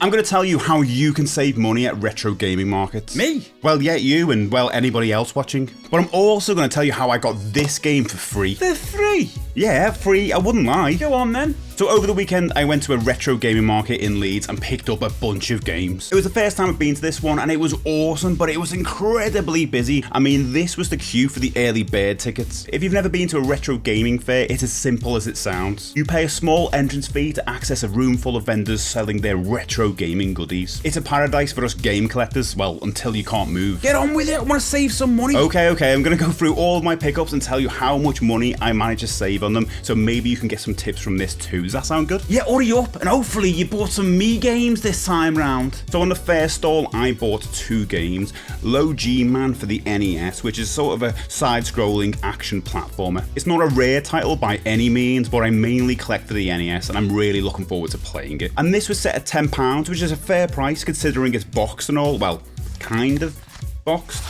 I'm going to tell you how you can save money at retro gaming markets. Me? Well, yeah, you and, well, anybody else watching. But I'm also going to tell you how I got this game for free. They're free? Yeah, free, I wouldn't lie. Go on then. So over the weekend, I went to a retro gaming market in Leeds and picked up a bunch of games. It was the first time I've been to this one and it was awesome, but it was incredibly busy. I mean, this was the queue for the early bird tickets. If you've never been to a retro gaming fair, it's as simple as it sounds. You pay a small entrance fee to access a room full of vendors selling their retro gaming goodies. It's a paradise for us game collectors, well, until you can't move. Get on with it, I want to save some money. Okay, I'm gonna go through all of my pickups and tell you how much money I managed to save on them, so maybe you can get some tips from this too. Does that sound good? Yeah, hurry up, and hopefully you bought some me games this time round. So on the fair stall, I bought 2 games. Low G-Man for the NES, which is sort of a side-scrolling action platformer. It's not a rare title by any means, but I mainly collect for the NES, and I'm really looking forward to playing it. And this was set at £10, which is a fair price considering it's boxed and all. Well, kind of boxed.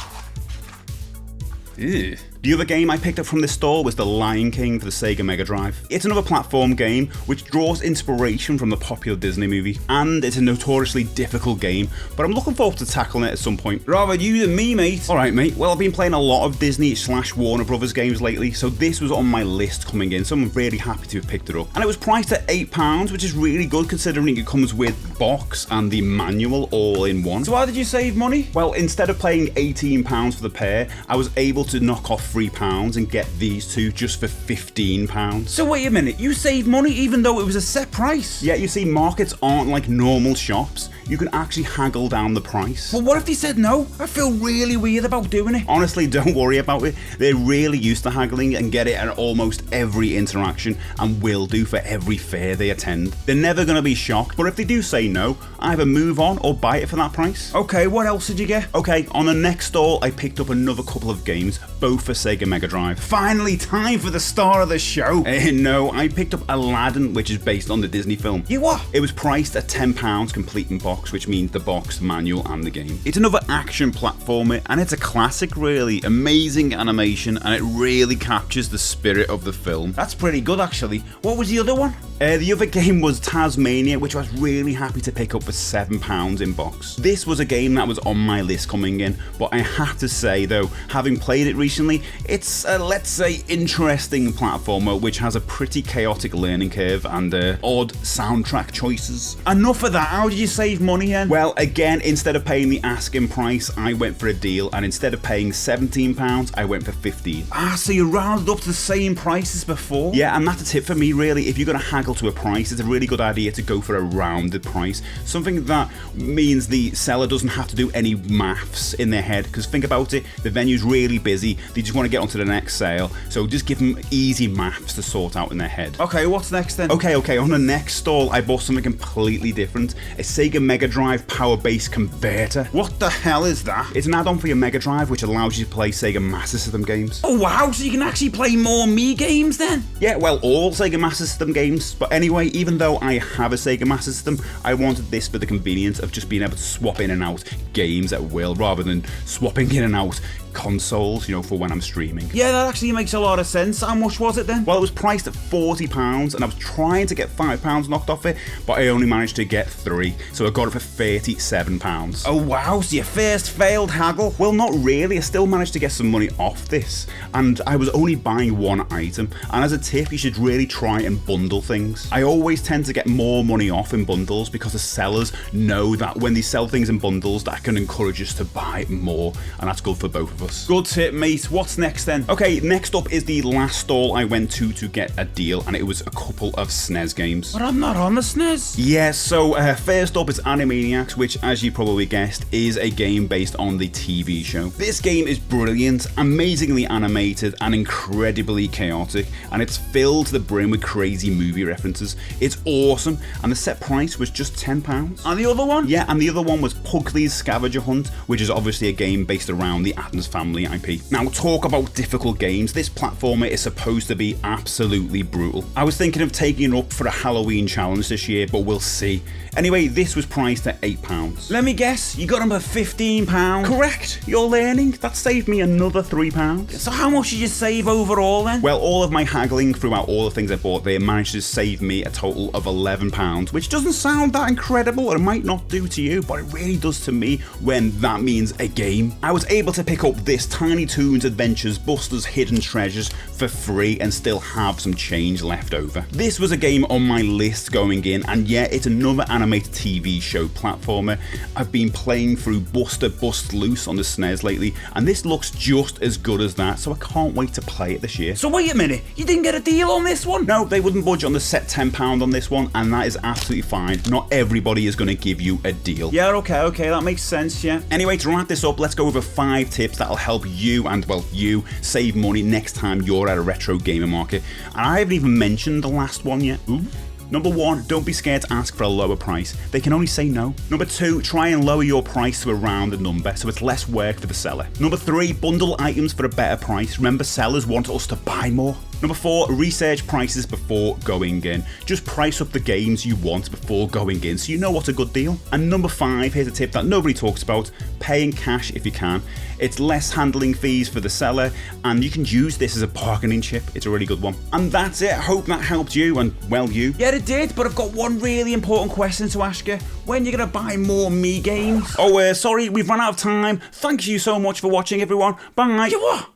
Ew. The other game I picked up from this store was The Lion King for the Sega Mega Drive. It's another platform game which draws inspiration from the popular Disney movie, and it's a notoriously difficult game, but I'm looking forward to tackling it at some point. Rather you than me, mate. Alright mate, well I've been playing a lot of Disney/Warner Brothers games lately, so this was on my list coming in, so I'm really happy to have picked it up. And it was priced at £8, which is really good considering it comes with box and the manual all in one. So how did you save money? Well, instead of paying £18 for the pair, I was able to knock off £3 and get these 2 just for £15. So wait a minute, you saved money even though it was a set price? Yeah, you see, markets aren't like normal shops. You can actually haggle down the price. But what if they said no? I feel really weird about doing it. Honestly, don't worry about it. They're really used to haggling and get it at almost every interaction and will do for every fair they attend. They're never going to be shocked, but if they do say no, either move on or buy it for that price. Okay, what else did you get? Okay, on the next stall, I picked up another couple of games, both for Sega Mega Drive. Finally, time for the star of the show. No, I picked up Aladdin, which is based on the Disney film. You what? It was priced at £10 complete in box, which means the box, the manual, and the game. It's another action platformer, and it's a classic really. Amazing animation, and it really captures the spirit of the film. That's pretty good actually. What was the other one? The other game was Tasmania, which I was really happy to pick up for £7 in box. This was a game that was on my list coming in, but I have to say though, having played it recently, it's a, let's say, interesting platformer which has a pretty chaotic learning curve and odd soundtrack choices. Enough of that, how did you save money then? Well, again, instead of paying the asking price, I went for a deal, and instead of paying £17, I went for £15. So you rounded up to the same price as before? Yeah, and that's a tip for me really. If you're going to haggle to a price, it's a really good idea to go for a rounded price. Something that means the seller doesn't have to do any maths in their head, because think about it, the venue's really busy, they just want to get onto the next sale, so just give them easy maths to sort out in their head. Okay, what's next then? Okay, on the next stall, I bought something completely different. A Sega Mega Drive Power Base Converter. What the hell is that? It's an add-on for your Mega Drive which allows you to play Sega Master System games. Oh wow, so you can actually play more me games then? Yeah, well, all Sega Master System games. But anyway, even though I have a Sega Master System, I wanted this for the convenience of just being able to swap in and out games at will, rather than swapping in and out consoles, you know, for when I'm streaming. Yeah, that actually makes a lot of sense. How much was it then? Well, it was priced at £40, and I was trying to get £5 knocked off it, but I only managed to get 3, so I got it for £37. Oh wow, so your first failed haggle? Well, not really. I still managed to get some money off this, and I was only buying one item, and as a tip, you should really try and bundle things. I always tend to get more money off in bundles because the sellers know that when they sell things in bundles, that can encourage us to buy more, and that's good for both of us. Good tip, mate. What's next then? Okay, next up is the last stall I went to get a deal, and it was a couple of SNES games. But I'm not on the SNES. Yeah, so first up is Animaniacs, which, as you probably guessed, is a game based on the TV show. This game is brilliant, amazingly animated, and incredibly chaotic, and it's filled to the brim with crazy movie references. It's awesome, and the set price was just £10. And the other one? Yeah, and the other one was Pugsley's Scavenger Hunt, which is obviously a game based around the Addams Family IP. Now, talk about difficult games. This platformer is supposed to be absolutely brutal. I was thinking of taking it up for a Halloween challenge this year, but we'll see. Anyway, this was priced at £8. Let me guess, you got them for £15? Correct. You're learning. That saved me another £3. So how much did you save overall then? Well, all of my haggling throughout all the things I bought there managed to save saved me a total of £11, which doesn't sound that incredible, or it might not do to you, but it really does to me when that means a game. I was able to pick up this Tiny Toons Adventures Buster's Hidden Treasures for free and still have some change left over. This was a game on my list going in, and yeah, it's another animated TV show platformer. I've been playing through Buster Bust Loose on the SNES lately, and this looks just as good as that, so I can't wait to play it this year. So wait a minute, you didn't get a deal on this one? No, they wouldn't budge on the set £10 on this one, and that is absolutely fine. Not everybody is going to give you a deal. Yeah, okay, that makes sense, yeah. Anyway, to wrap this up, let's go over 5 tips that'll help you and, well, you save money next time you're at a retro gaming market. And I haven't even mentioned the last one yet. Ooh. Number 1, don't be scared to ask for a lower price. They can only say no. Number 2, try and lower your price to a rounded number so it's less work for the seller. Number 3, bundle items for a better price. Remember, sellers want us to buy more. Number 4, research prices before going in. Just price up the games you want before going in so you know what's a good deal. And number 5, here's a tip that nobody talks about: pay in cash if you can. It's less handling fees for the seller, and you can use this as a bargaining chip. It's a really good one. And that's it. I hope that helped you and, well, you. Yeah, it did, but I've got one really important question to ask you. When are you going to buy more me games? Oh, sorry, we've run out of time. Thank you so much for watching, everyone. Bye. You what?